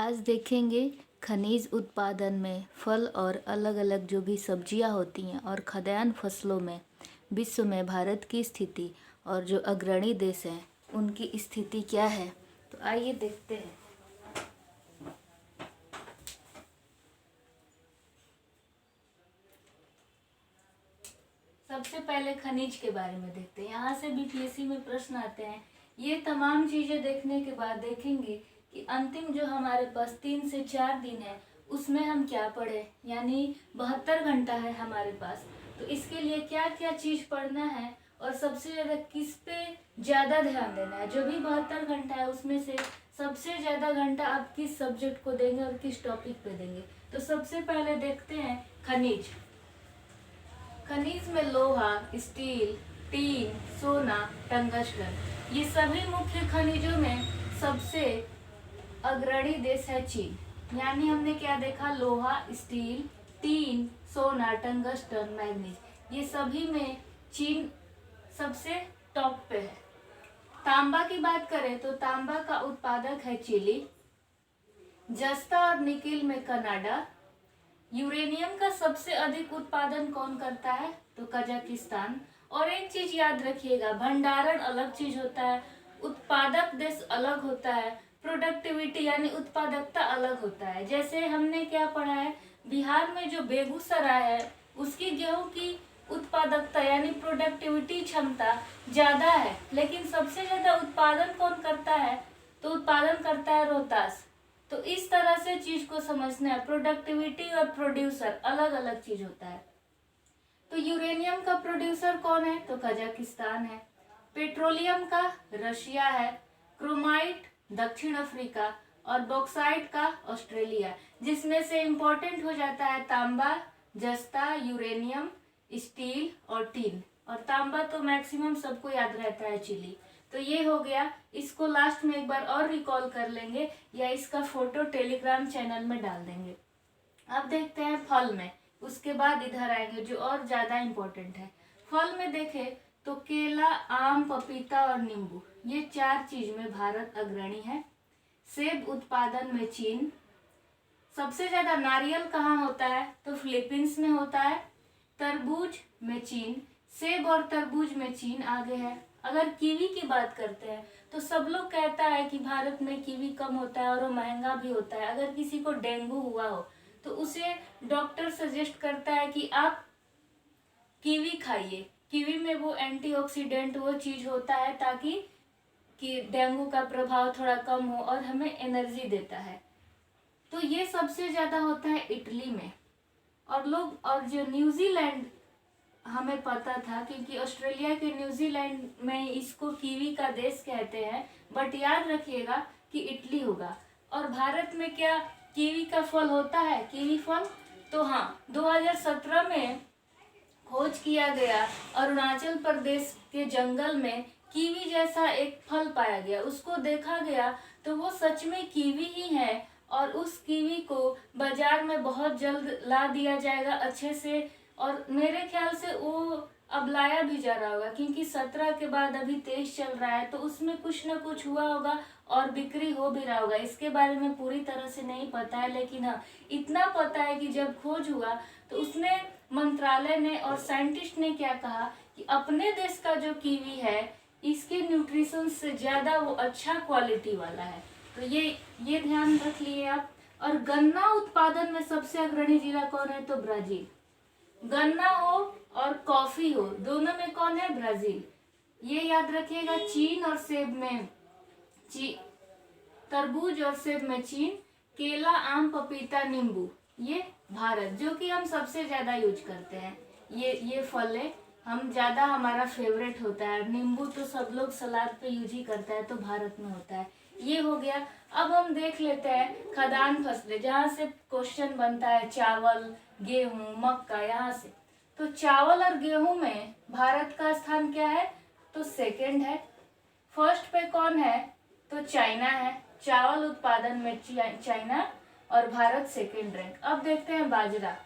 आज देखेंगे खनिज उत्पादन में फल और अलग अलग जो भी सब्जियां होती हैं और खाद्यान्न फसलों में विश्व में भारत की स्थिति और जो अग्रणी देश हैं उनकी स्थिति क्या है। तो आइए देखते हैं। सबसे पहले खनिज के बारे में देखते हैं। यहाँ से बीपीएससी में प्रश्न आते हैं। ये तमाम चीजें देखने के बाद देखेंगे कि अंतिम जो हमारे पास 3 से 4 दिन है उसमें हम क्या पढ़े, यानी 72 घंटा है हमारे पास। तो इसके लिए क्या क्या चीज पढ़ना है और सबसे ज्यादा किस पे ज्यादा ध्यान देना है। जो भी 72 घंटा है उसमें से सबसे ज्यादा घंटा आप किस सब्जेक्ट को देंगे और किस टॉपिक पे देंगे। तो सबसे पहले देखते हैं खनिज। खनिज में लोहा, स्टील, टीन, सोना, टंगस्टन, ये सभी मुख्य खनिजों में सबसे अग्रणी देश है चीन। यानी हमने क्या देखा, लोहा, स्टील, टीन, सोना, टंगस्टन, मैग्नीज, ये सभी में चीन सबसे टॉप पे है। तांबा की बात करें तो तांबा का उत्पादक है चिली। जस्ता और निकिल में कनाडा। यूरेनियम का सबसे अधिक उत्पादन कौन करता है, तो कजाकिस्तान। और एक चीज याद रखिएगा, भंडारण अलग चीज होता है, उत्पादक देश अलग होता है, प्रोडक्टिविटी यानी उत्पादकता अलग होता है। जैसे हमने क्या पढ़ा है, बिहार में जो बेगूसराय है उसकी गेहूं की उत्पादकता यानी प्रोडक्टिविटी क्षमता ज्यादा है, लेकिन सबसे ज्यादा उत्पादन कौन करता है, तो उत्पादन करता है रोहतास। तो इस तरह से चीज को समझना है, प्रोडक्टिविटी और प्रोड्यूसर अलग अलग चीज होता है। तो यूरेनियम का प्रोड्यूसर कौन है, तो कजाकिस्तान है। पेट्रोलियम का रशिया है। क्रोमाइट दक्षिण अफ्रीका और बॉक्साइट का ऑस्ट्रेलिया, जिसमें से इंपॉर्टेंट हो जाता है तांबा, जस्ता, यूरेनियम, स्टील और टीन। और तांबा तो मैक्सिमम सबको याद रहता है, चिली। तो ये हो गया। इसको लास्ट में एक बार और रिकॉल कर लेंगे या इसका फोटो टेलीग्राम चैनल में डाल देंगे। अब देखते हैं फल में, उसके बाद इधर आएंगे जो और ज्यादा इम्पोर्टेंट है। फल में देखें तो केला, आम, पपीता और नींबू, ये 4 चीज में भारत अग्रणी है। सेब उत्पादन में चीन। सबसे ज्यादा नारियल कहाँ होता है, तो फिलीपींस में होता है। तरबूज में चीन, सेब और तरबूज में चीन आगे है। अगर कीवी की बात करते हैं तो सब लोग कहता है कि भारत में कीवी कम होता है और वो महंगा भी होता है। अगर किसी को डेंगू हुआ हो तो उसे डॉक्टर सजेस्ट करता है कि आप कीवी खाइए। कीवी में वो एंटीऑक्सीडेंट वो चीज होता है ताकि कि डेंगू का प्रभाव थोड़ा कम हो और हमें एनर्जी देता है। तो ये सबसे ज्यादा होता है इटली में। और जो न्यूजीलैंड हमें पता था, क्योंकि ऑस्ट्रेलिया के न्यूजीलैंड में इसको कीवी का देश कहते हैं, बट याद रखिएगा कि इटली होगा। और भारत में क्या कीवी का फल होता है, कीवी फल? तो हाँ, 2017 में खोज किया गया, अरुणाचल प्रदेश के जंगल में कीवी जैसा एक फल पाया गया। उसको देखा गया तो वो सच में कीवी ही है और उस कीवी को बाजार में बहुत जल्द ला दिया जाएगा अच्छे से। और मेरे ख्याल से वो अब लाया भी जा रहा होगा, क्योंकि 17 के बाद अभी 23 चल रहा है, तो उसमें कुछ ना कुछ हुआ होगा और बिक्री हो भी रहा होगा। इसके बारे में पूरी तरह से नहीं पता है, लेकिन हाँ इतना पता है कि जब खोज हुआ तो उसमें मंत्रालय ने और साइंटिस्ट ने क्या कहा कि अपने देश का जो कीवी है इसके न्यूट्रिशन से ज्यादा वो अच्छा क्वालिटी वाला है। तो ये ध्यान रख लिए आप। और गन्ना उत्पादन में सबसे अग्रणी जिला कौन है, तो ब्राजील। गन्ना हो और कॉफी हो, दोनों में कौन है, ब्राजील। ये याद रखिएगा। चीन और सेब में तरबूज और सेब में चीन। केला, आम, पपीता, नींबू, ये भारत, जो कि हम सबसे ज्यादा यूज करते हैं। ये फल है, हम ज्यादा, हमारा फेवरेट होता है। नींबू तो सब लोग सलाद पे यूज ही करता है, तो भारत में होता है। ये हो गया। अब हम देख लेते हैं खाद्यान्न फसलें, जहाँ से क्वेश्चन बनता है, चावल, गेहूं, मक्का, यहाँ से। तो चावल और गेहूं में भारत का स्थान क्या है, तो सेकंड है। फर्स्ट पे कौन है, तो चाइना है। चावल उत्पादन में चाइना और भारत सेकंड रैंक। अब देखते हैं बाजरा।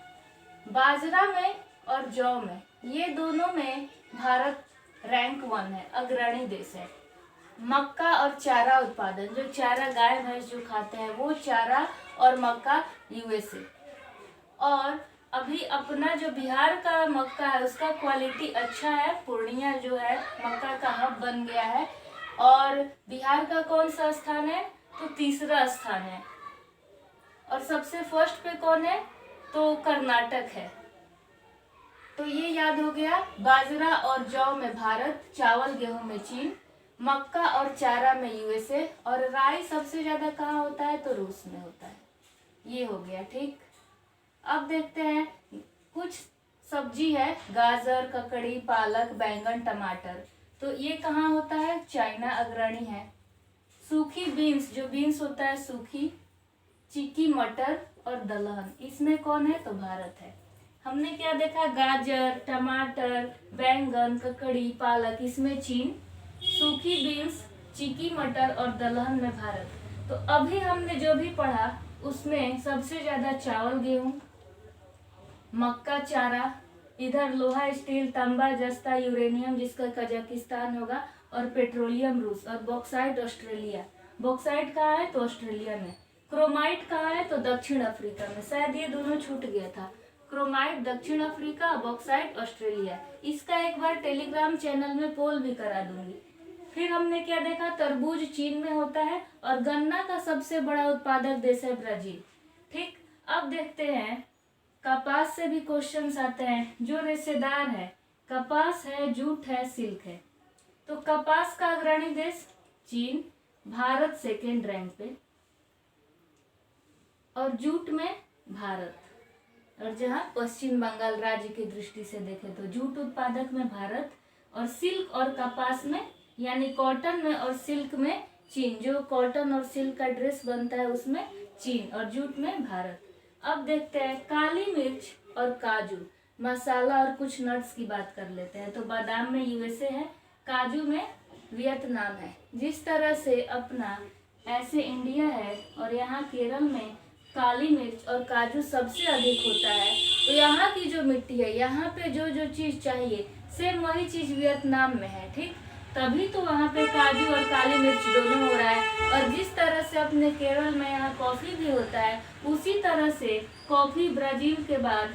बाजरा में और जौ में, ये दोनों में भारत रैंक 1 है, अग्रणी देश है। मक्का और चारा उत्पादन, जो चारा गाय भैंस जो खाते हैं वो चारा और मक्का यूएसए। और अभी अपना जो बिहार का मक्का है उसका क्वालिटी अच्छा है, पूर्णिया जो है मक्का का हब बन गया है। और बिहार का कौन सा स्थान है, तो तीसरा स्थान है। और सबसे फर्स्ट पे कौन है, तो कर्नाटक है। तो ये याद हो गया, बाजरा और जौ में भारत, चावल गेहूं में चीन, मक्का और चारा में यूएसए, और राई सबसे ज्यादा कहाँ होता है, तो रूस में होता है। ये हो गया, ठीक। अब देखते हैं कुछ सब्जी है, गाजर, ककड़ी, पालक, बैंगन, टमाटर, तो ये कहाँ होता है, चाइना अग्रणी है। सूखी बीन्स, जो बीन्स होता है सूखी, चिकी, मटर और दलहन, इसमें कौन है, तो भारत है। हमने क्या देखा, गाजर, टमाटर, बैंगन, ककड़ी, पालक, इसमें चीन, सूखी बीन्स, चिकी, मटर और दलहन में भारत। तो अभी हमने जो भी पढ़ा उसमें सबसे ज्यादा चावल गेहूं, मक्का चारा, इधर लोहा स्टील, तांबा जस्ता, यूरेनियम जिसका कजाकिस्तान होगा, और पेट्रोलियम रूस, और बॉक्साइट ऑस्ट्रेलिया। बॉक्साइट कहाँ है, तो ऑस्ट्रेलिया में। क्रोमाइट कहाँ है, तो दक्षिण अफ्रीका में। शायद ये दोनों छूट गया था, क्रोमाइट दक्षिण अफ्रीका, बॉक्साइट ऑस्ट्रेलिया। इसका एक बार टेलीग्राम चैनल में पोल भी करा दूंगी। फिर हमने क्या देखा, तरबूज चीन में होता है, और गन्ना का सबसे बड़ा उत्पादक देश है ब्राजील। ठीक, अब देखते हैं कपास से भी क्वेश्चंस आते हैं, जो रेशेदार है, कपास है, जूट है, सिल्क है। तो कपास का अग्रणी देश चीन, भारत सेकेंड रैंक पे, और जूट में भारत। और जहाँ पश्चिम बंगाल राज्य की दृष्टि से देखें तो जूट उत्पादक में भारत, और सिल्क और कपास में यानी कॉटन में और सिल्क में चीन, जो कॉटन और सिल्क का ड्रेस बनता है उसमें चीन, और जूट में भारत। अब देखते हैं काली मिर्च और काजू, मसाला और कुछ नट्स की बात कर लेते हैं। तो बादाम में यूएसए है, काजू में वियतनाम है। जिस तरह से अपना ऐसे इंडिया है और यहाँ केरल में काली मिर्च और काजू सबसे अधिक होता है, तो यहाँ की जो मिट्टी है, यहाँ पे जो जो चीज चाहिए सेम वही चीज वियतनाम में है। ठीक, तभी तो वहाँ पे काजू और काली मिर्च दोनों हो रहा है। और जिस तरह से अपने केरल में यहाँ कॉफी भी होता है, उसी तरह से कॉफी ब्राजील के बाद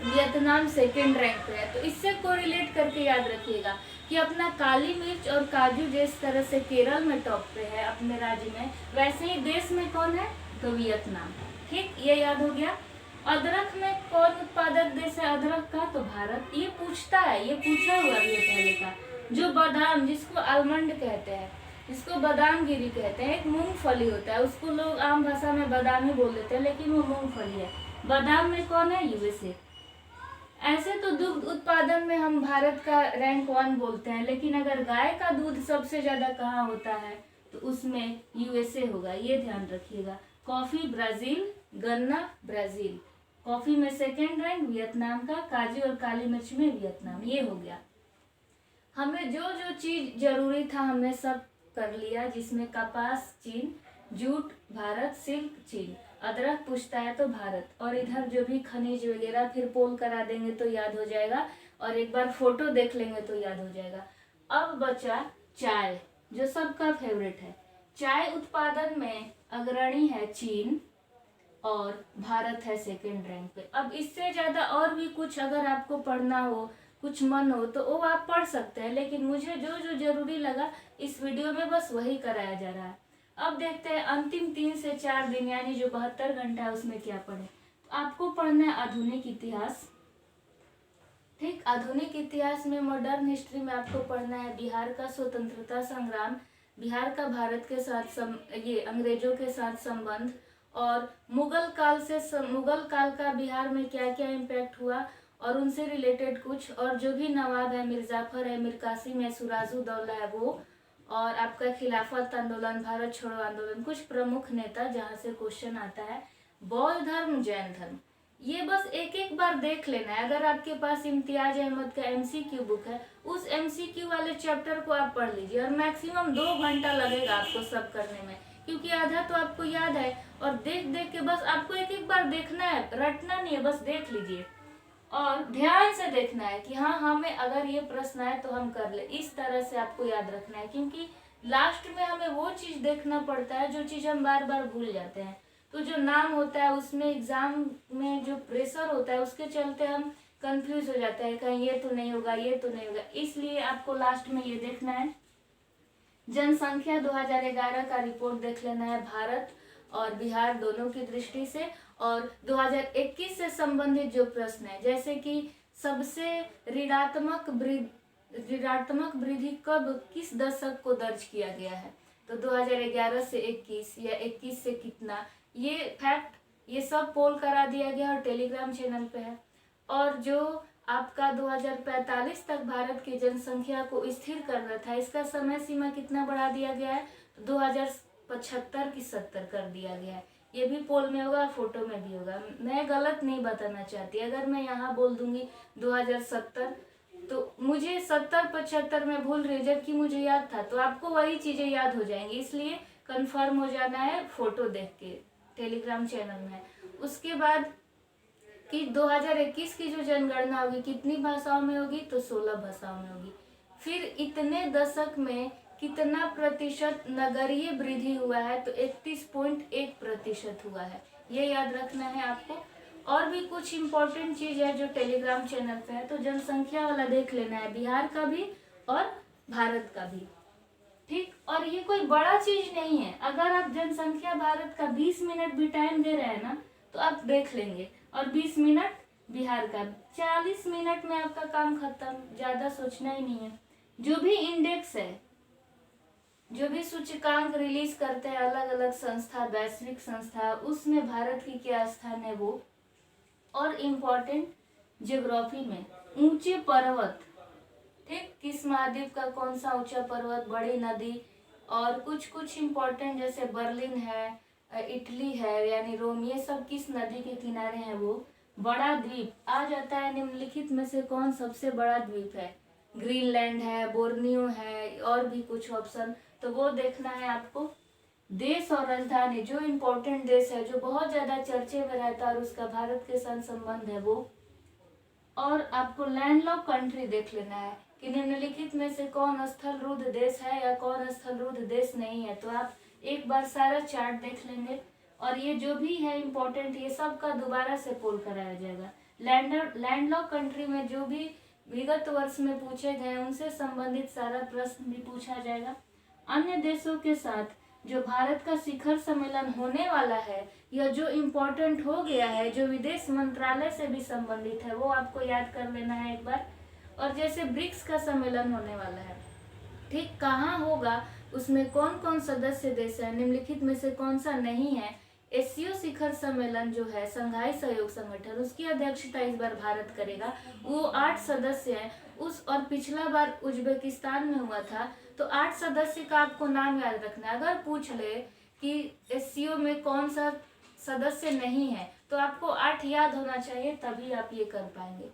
वियतनाम सेकेंड रैंक पे है। तो इससे कोरिलेट करके याद रखिएगा कि अपना काली मिर्च और काजू जिस तरह से केरल में टॉप पे है अपने राज्य में, वैसे ही देश में कौन है, तो वियतनाम। ठीक, ये याद हो गया। अदरक में कौन उत्पादक देश है अदरक का, तो भारत। ये पूछता है, ये पूछा हुआ भी है पहले का। जो बादाम, जिसको आलमंड कहते हैं, जिसको बादाम गिरी कहते हैं, एक मूंगफली होता है, उसको लोग आम भाषा में बादाम ही बोल देते हैं, लेकिन वो मूंगफली है। बादाम में कौन है, यूएसए। ऐसे तो दुग्ध उत्पादन में हम भारत का रैंक 1 बोलते हैं, लेकिन अगर गाय का दूध सबसे ज्यादा कहाँ होता है, तो उसमें यूएसए होगा, ये ध्यान रखिएगा। कॉफी ब्राजील, गन्ना ब्राजील, कॉफी में सेकेंड रैंक वियतनाम का, काजू और काली मिर्च में वियतनाम। ये हो गया। हमें जो जो चीज जरूरी था हमने सब कर लिया, जिसमें कपास चीन, जूट भारत, सिल्क चीन, अदरक पूछता है तो भारत, और इधर जो भी खनिज वगैरह फिर पोल करा देंगे तो याद हो जाएगा, और एक बार फोटो देख लेंगे तो याद हो जाएगा। अब बचा चाय, जो सबका फेवरेट है। चाय उत्पादन में अग्रणी है चीन, और भारत है सेकेंड रैंक पे। अब इससे ज्यादा और भी कुछ अगर आपको पढ़ना हो, कुछ मन हो, तो वो आप पढ़ सकते हैं, लेकिन मुझे जो जो जरूरी लगा इस वीडियो में बस वही कराया जा रहा है। अब देखते हैं अंतिम 3 से 4 दिन यानी जो 72 घंटा है उसमें क्या पढ़े। तो आपको पढ़ना है आधुनिक इतिहास। ठीक, आधुनिक इतिहास में मॉडर्न हिस्ट्री में आपको पढ़ना है बिहार का स्वतंत्रता संग्राम, बिहार का भारत के साथ ये अंग्रेजों के साथ संबंध, और मुगल काल का बिहार में क्या क्या इम्पैक्ट हुआ और उनसे रिलेटेड कुछ, और जो भी नवाब है, मिर्जाफर है, मीर कासिम है, सुराजुद्दौला है वो, और आपका खिलाफत आंदोलन, भारत छोड़ो आंदोलन, कुछ प्रमुख नेता जहाँ से क्वेश्चन आता है। बौद्ध धर्म, जैन धर्म, ये बस एक एक बार देख लेना है। अगर आपके पास इम्तियाज अहमद का एमसीक्यू बुक है, उस एमसीक्यू वाले चैप्टर को आप पढ़ लीजिए, और मैक्सिमम 2 घंटा लगेगा आपको सब करने में, क्योंकि आधा तो आपको याद है। और देख देख के बस आपको एक एक बार देखना है, रटना नहीं है, बस देख लीजिए और ध्यान से देखना है कि हाँ हमें अगर ये प्रश्न आए तो हम कर ले। इस तरह से आपको याद रखना है, क्योंकि लास्ट में हमें वो चीज देखना पड़ता है जो चीज हम बार बार भूल जाते हैं। तो जो नाम होता है उसमें एग्जाम में जो प्रेशर होता है उसके चलते हम कंफ्यूज हो जाते हैं, कहीं ये तो नहीं होगा, ये तो नहीं होगा। इसलिए आपको लास्ट में ये देखना है, जनसंख्या 2011 का रिपोर्ट देख लेना है, भारत और बिहार दोनों की दृष्टि से, और 2021 से संबंधित जो प्रश्न है, जैसे कि सबसे ऋणात्मक वृद्धि कब किस दशक को दर्ज किया गया है, तो 2011 से 21 या 21 से कितना, ये फैक्ट ये सब पोल करा दिया गया और टेलीग्राम चैनल पे है। और जो आपका 2045 तक भारत की जनसंख्या को स्थिर करना था, इसका समय सीमा कितना बढ़ा दिया गया है, तो 2075 की 70 कर दिया गया है। ये भी पोल में होगा, फोटो में भी होगा। मैं गलत नहीं बताना चाहती, अगर मैं यहाँ बोल दूंगी 2070 तो मुझे 70-75 में भूल रही, जबकि मुझे याद था, तो आपको वही चीजें याद हो जाएंगी। इसलिए कंफर्म हो जाना है फोटो देख के, टेलीग्राम चैनल में। उसके बाद कि 2021 की जो जनगणना होगी कितनी भाषाओं में होगी, तो 16 भाषाओं में होगी। फिर इतने दशक में कितना प्रतिशत नगरीय वृद्धि हुआ है, तो 31.1% हुआ है। ये याद रखना है आपको। और भी कुछ इम्पोर्टेंट चीज है जो टेलीग्राम चैनल पे है, तो जनसंख्या वाला देख लेना है, बिहार का भी और भारत का भी, ठीक। और ये कोई बड़ा चीज नहीं है, अगर आप जनसंख्या भारत का 20 मिनट भी टाइम दे रहे हैं ना, तो आप देख लेंगे, और 20 मिनट बिहार का, 40 मिनट में आपका काम खत्म, ज्यादा सोचना ही नहीं है। जो भी इंडेक्स है, जो भी सूचकांक रिलीज करते हैं अलग अलग संस्था, वैश्विक संस्था, उसमें भारत की क्या स्थान है वो। और इम्पोर्टेंट ज्योग्राफी में ऊंचे पर्वत, ठीक, किस महाद्वीप का कौन सा ऊंचा पर्वत, बड़ी नदी, और कुछ कुछ इम्पोर्टेंट जैसे बर्लिन है, इटली है यानी रोम, ये सब किस नदी के किनारे हैं वो। बड़ा द्वीप आ जाता है निम्नलिखित में से कौन सबसे बड़ा द्वीप है, ग्रीनलैंड है, बोर्नियो है, और भी कुछ ऑप्शन, तो वो देखना है आपको। देश और राजधानी, जो इम्पोर्टेंट देश है जो बहुत ज्यादा चर्चे में रहता है और उसका भारत के साथ संबंध है वो। और आपको लैंडलॉक कंट्री देख लेना है कि निम्नलिखित में से कौन स्थलरुद्ध देश है या कौन स्थलरुद्ध देश नहीं है, तो आप एक बार सारा चार्ट देख लेंगे। और ये जो भी है इम्पोर्टेंट, ये सब का दोबारा से पोल कराया जाएगा। लैंडलॉक कंट्री में जो भी विगत वर्ष में पूछे गए उनसे संबंधित सारा प्रश्न भी पूछा जाएगा। अन्य देशों के साथ जो भारत का शिखर सम्मेलन होने वाला है या जो इम्पोर्टेंट हो गया है, जो विदेश मंत्रालय से भी संबंधित है, वो आपको याद कर लेना है एक बार। और जैसे ब्रिक्स का सम्मेलन होने वाला है, ठीक, कहाँ होगा, उसमें कौन कौन सदस्य देश है, निम्नलिखित में से कौन सा नहीं है। एससीओ शिखर सम्मेलन जो है, संघाई सहयोग संगठन, उसकी अध्यक्षता इस बार भारत करेगा। वो 8 सदस्य हैं उस, और पिछला बार उज्बेकिस्तान में हुआ था, तो 8 सदस्य का आपको नाम याद रखना है। अगर पूछ ले कि एससीओ में कौन सा सदस्य नहीं है, तो आपको 8 याद होना चाहिए, तभी आप ये कर पाएंगे।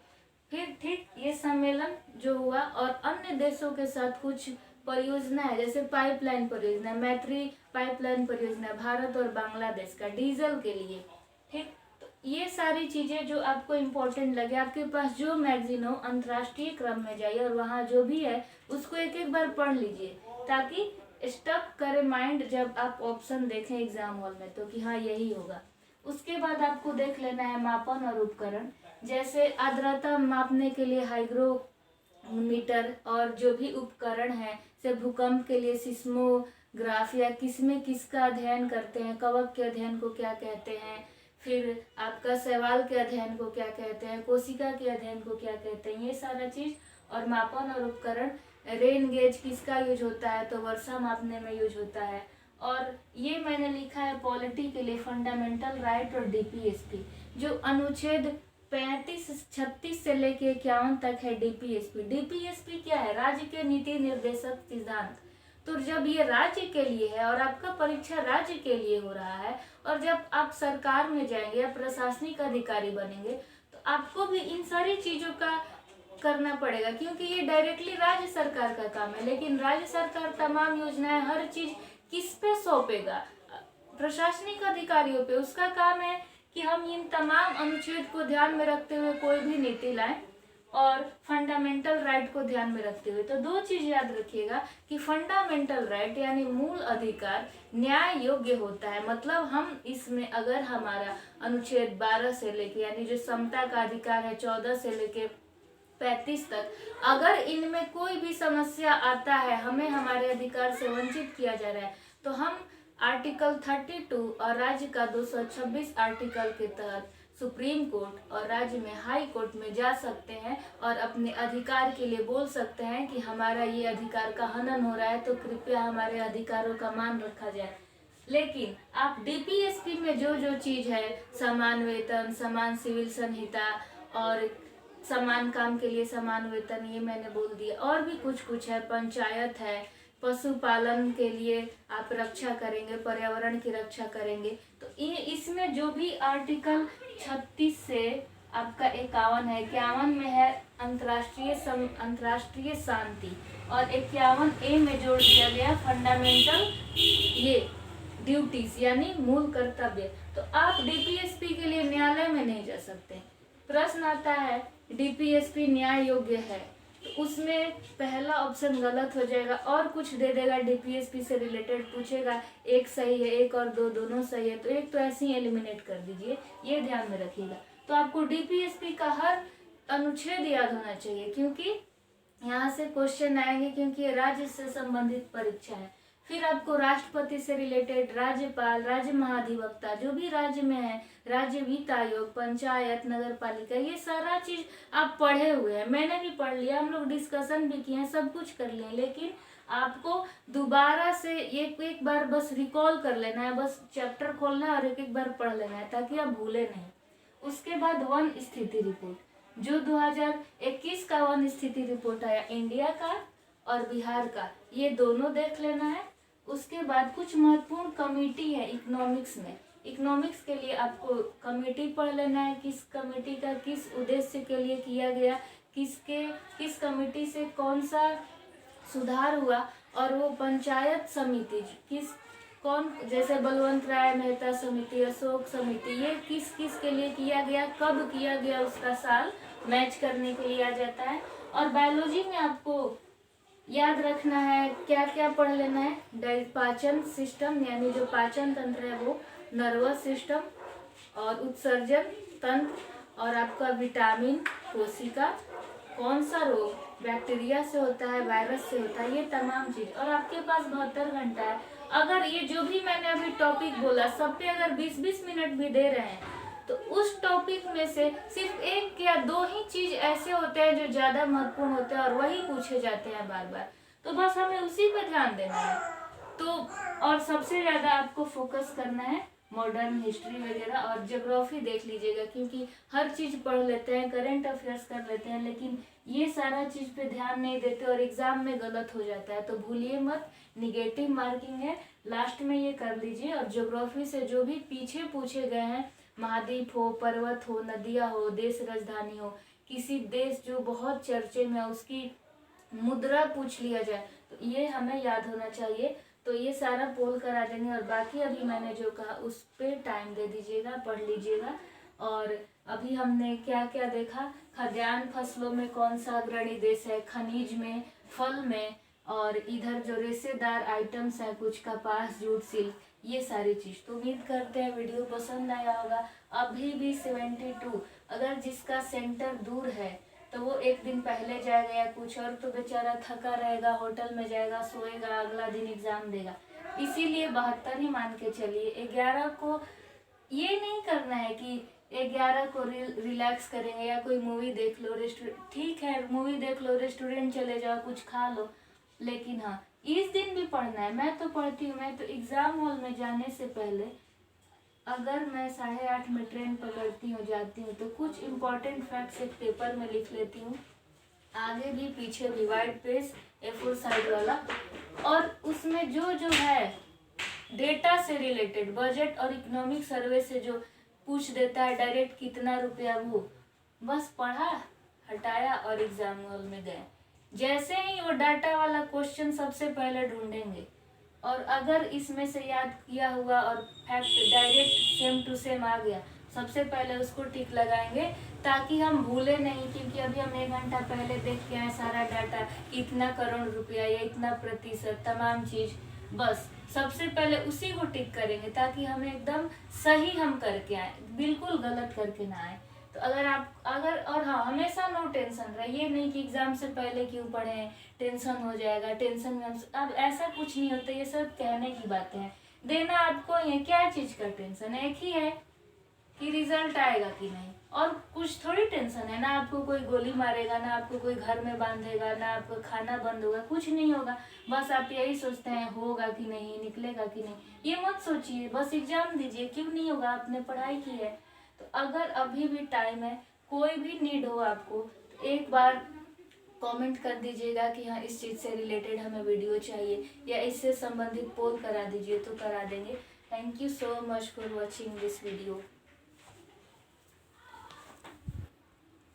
फिर ठीक, ये सम्मेलन जो हुआ, और अन्य देशों के साथ कुछ परियोजना है, जैसे पाइपलाइन परियोजना, मैत्री पाइपलाइन परियोजना, भारत और बांग्लादेश का डीजल के लिए, ठीक। तो ये सारी चीजें जो आपको इम्पोर्टेंट लगे, आपके पास जो मैगजीन हो, अंतर्राष्ट्रीय क्रम में जाइए और वहाँ जो भी है उसको एक एक बार पढ़ लीजिए, ताकि स्टक करे माइंड जब आप ऑप्शन देखें एग्जाम हॉल में, तो कि हाँ यही होगा। उसके बाद आपको देख लेना है मापन और उपकरण, जैसे आर्द्रता मापने के लिए हाइग्रोमीटर, और जो भी उपकरण है, से भूकंप के लिए सिस्मोग्राफ, या किसमें किसका अध्ययन करते हैं, कवक के अध्ययन को क्या कहते हैं, फिर आपका शैवाल के अध्ययन को क्या कहते हैं, कोशिका के अध्ययन को क्या कहते हैं, ये सारा चीज। और मापन और उपकरण, रेन गेज किसका यूज होता है, तो वर्षा मापने में यूज होता है। और ये मैंने लिखा है पॉलिटी के लिए, फंडामेंटल राइट और डीपीएसपी, जो अनुच्छेद 35-36 से लेके 51 तक है डीपीएसपी। डीपीएसपी क्या है, राज्य के नीति निर्देशक सिद्धांत। तो जब ये राज्य के लिए है और आपका परीक्षा राज्य के लिए हो रहा है, और जब आप सरकार में जाएंगे या प्रशासनिक अधिकारी बनेंगे, तो आपको भी इन सारी चीजों का करना पड़ेगा, क्योंकि ये डायरेक्टली राज्य सरकार का काम है। लेकिन राज्य सरकार तमाम योजनाएं, हर चीज किस पे सौंपेगा, प्रशासनिक अधिकारियों पे। उसका काम है कि हम इन तमाम अनुच्छेद को ध्यान में रखते हुए कोई भी नीति लाएं। और फंडामेंटल राइट को ध्यान में रखते हुए। तो दो चीज याद रखिएगा कि फंडामेंटल राइट यानी मूल अधिकार न्याय योग्य होता है, मतलब हम इसमें अगर हमारा अनुच्छेद 12 से लेके यानी जो समता का अधिकार है 14 से लेके 35 तक, अगर इनमें कोई भी समस्या आता है, हमें हमारे अधिकार से वंचित किया जा रहा है, तो हम आर्टिकल 32 और राज्य का 226 आर्टिकल के तहत सुप्रीम कोर्ट और राज्य में हाई कोर्ट में जा सकते हैं और अपने अधिकार के लिए बोल सकते हैं कि हमारा ये अधिकार का हनन हो रहा है, तो कृपया हमारे अधिकारों का मान रखा जाए। लेकिन आप डीपीएसपी में जो जो चीज है, समान वेतन, समान सिविल संहिता और समान काम के लिए समान वेतन, ये मैंने बोल दिया, और भी कुछ कुछ है, पंचायत है, पशुपालन के लिए आप रक्षा करेंगे, पर्यावरण की रक्षा करेंगे, तो इसमें जो भी आर्टिकल 36 से आपका 51 है, 51 में है अंतर्राष्ट्रीय शांति, और 51A में जोड़ दिया गया फंडामेंटल ये ड्यूटीज यानी मूल कर्तव्य। तो आप डीपीएसपी के लिए न्यायालय में नहीं जा सकते। प्रश्न आता है डीपीएसपी न्याय योग्य है, तो उसमें पहला ऑप्शन गलत हो जाएगा और कुछ दे देगा, डीपीएसपी से रिलेटेड पूछेगा, एक सही है, एक और दो दोनों सही है, तो एक तो ऐसे ही एलिमिनेट कर दीजिए, ये ध्यान में रखिएगा। तो आपको डीपीएसपी का हर अनुच्छेद याद होना चाहिए, क्योंकि यहाँ से क्वेश्चन आएंगे, क्योंकि ये राज्य से संबंधित परीक्षा है। फिर आपको राष्ट्रपति से रिलेटेड, राज्यपाल, राज्य महाधिवक्ता, जो भी राज्य में है, राज्य वित्त आयोग, पंचायत, नगर पालिका, ये सारा चीज आप पढ़े हुए हैं, मैंने भी पढ़ लिया, हम लोग डिस्कशन भी किए हैं, सब कुछ कर लिए, लेकिन आपको दोबारा से एक बार बस रिकॉल कर लेना है, बस चैप्टर खोलना है और एक बार पढ़ लेना है, ताकि आप भूले नहीं। उसके बाद वन स्थिति रिपोर्ट, जो 2021 का वन स्थिति रिपोर्ट आया इंडिया का और बिहार का, ये दोनों देख लेना है। उसके बाद कुछ महत्वपूर्ण कमेटी है इकोनॉमिक्स में, इकोनॉमिक्स के लिए आपको कमेटी पढ़ लेना है, किस कमेटी का किस उद्देश्य के लिए किया गया, किस कमेटी से कौन सा सुधार हुआ, और वो पंचायत समिति कौन, जैसे बलवंत राय मेहता समिति, अशोक समिति, ये किस किस के लिए किया गया, कब किया गया, उसका साल मैच करने के लिए आ जाता है। और बायोलॉजी में आपको याद रखना है, क्या क्या पढ़ लेना है, पाचन सिस्टम यानी जो पाचन तंत्र है वो, नर्वस सिस्टम और उत्सर्जन तंत्र, और आपका विटामिन, कोशिका, कौन सा रोग बैक्टीरिया से होता है, वायरस से होता है, ये तमाम चीज। और आपके पास 72 घंटा है, अगर ये जो भी मैंने अभी टॉपिक बोला सब पे अगर 20-20 मिनट भी दे रहे हैं, तो उस टॉपिक में से सिर्फ एक या दो ही चीज ऐसे होते हैं जो ज्यादा महत्वपूर्ण होते हैं और वही पूछे जाते हैं बार बार, तो बस हमें उसी पर ध्यान देना है। तो और सबसे ज्यादा आपको फोकस करना है मॉडर्न हिस्ट्री वगैरह, और ज्योग्राफी देख लीजिएगा, क्योंकि हर चीज पढ़ लेते हैं, करंट अफेयर्स कर लेते हैं, लेकिन ये सारा चीज पे ध्यान नहीं देते और एग्जाम में गलत हो जाता है, तो भूलिए मत, निगेटिव मार्किंग है, लास्ट में ये कर लीजिए। और ज्योग्राफी से जो भी पीछे पूछे गए हैं, महाद्वीप हो, पर्वत हो, नदियां हो, देश राजधानी हो, किसी देश जो बहुत चर्चे में है उसकी मुद्रा पूछ लिया जाए, तो ये हमें याद होना चाहिए। तो ये सारा पोल करा देंगे, और बाकी अभी मैंने जो कहा उस पे टाइम दे दीजिएगा, पढ़ लीजिएगा। और अभी हमने क्या क्या देखा, खाद्यान्न फसलों में कौन सा अग्रणी देश है, खनिज में, फल में, और इधर जो रेशेदार आइटम्स है कुछ, कपास, जूट, सिल्क, ये सारी चीज। तो उम्मीद करते हैं वीडियो पसंद आया होगा। अभी भी 72, अगर जिसका सेंटर दूर है तो वो एक दिन पहले जाएगा या कुछ, और तो बेचारा थका रहेगा, होटल में जाएगा, सोएगा, अगला दिन एग्जाम देगा, इसीलिए 72 ही मान के चलिए। 11 को ये नहीं करना है कि 11 को रिलैक्स करेंगे या कोई मूवी देख लो, ठीक है मूवी देख लो, रेस्टोरेंट चले जाओ, कुछ खा लो, लेकिन हाँ इस दिन भी पढ़ना है। मैं तो पढ़ती हूँ, मैं तो एग्जाम हॉल में जाने से पहले, अगर मैं 8:30 में ट्रेन पकड़ती हूँ, जाती हूँ, तो कुछ इम्पोर्टेंट फैक्ट्स एक पेपर में लिख लेती हूँ, आगे भी पीछे भी, वाइट पेज A4 साइड वाला, और उसमें जो जो है डेटा से रिलेटेड, बजट और इकोनॉमिक सर्वे से जो पूछ देता है डायरेक्ट कितना रुपया, वो बस पढ़ा, हटाया और एग्जाम हॉल में गए। जैसे ही वो डाटा वाला क्वेश्चन सबसे पहले ढूंढेंगे, और अगर इसमें से याद किया हुआ और fact direct same to same आ गया, सबसे पहले उसको टिक लगाएंगे ताकि हम भूले नहीं, क्योंकि अभी हम 1 घंटा पहले देख के आए सारा डाटा कि इतना करोड़ रुपया या इतना प्रतिशत तमाम चीज। बस सबसे पहले उसी को टिक करेंगे ताकि हमें एकदम सही हम करके आए, बिल्कुल गलत करके ना आए। तो अगर और हाँ, हमेशा नो टेंशन रहे, ये नहीं कि एग्जाम से पहले क्यों पढ़े, टेंशन हो जाएगा, टेंशन में अब ऐसा कुछ नहीं होता, ये सब कहने की बातें हैं। देना आपको ही है, क्या चीज का टेंशन है, एक ही है कि रिजल्ट आएगा कि नहीं, और कुछ थोड़ी टेंशन है ना। आपको कोई गोली मारेगा ना, आपको कोई घर में बांधेगा ना, आपको खाना बंद होगा, कुछ नहीं होगा। बस आप यही सोचते हैं होगा कि नहीं, निकलेगा कि नहीं, ये मत सोचिए, बस एग्जाम दीजिए, क्यों नहीं होगा, आपने पढ़ाई की है। तो अगर अभी भी टाइम है, कोई भी नीड हो आपको, तो एक बार कमेंट कर दीजिएगा कि हाँ इस चीज़ से रिलेटेड हमें वीडियो चाहिए या इससे संबंधित पोल करा दीजिए, तो करा देंगे। Thank you so much for watching this video.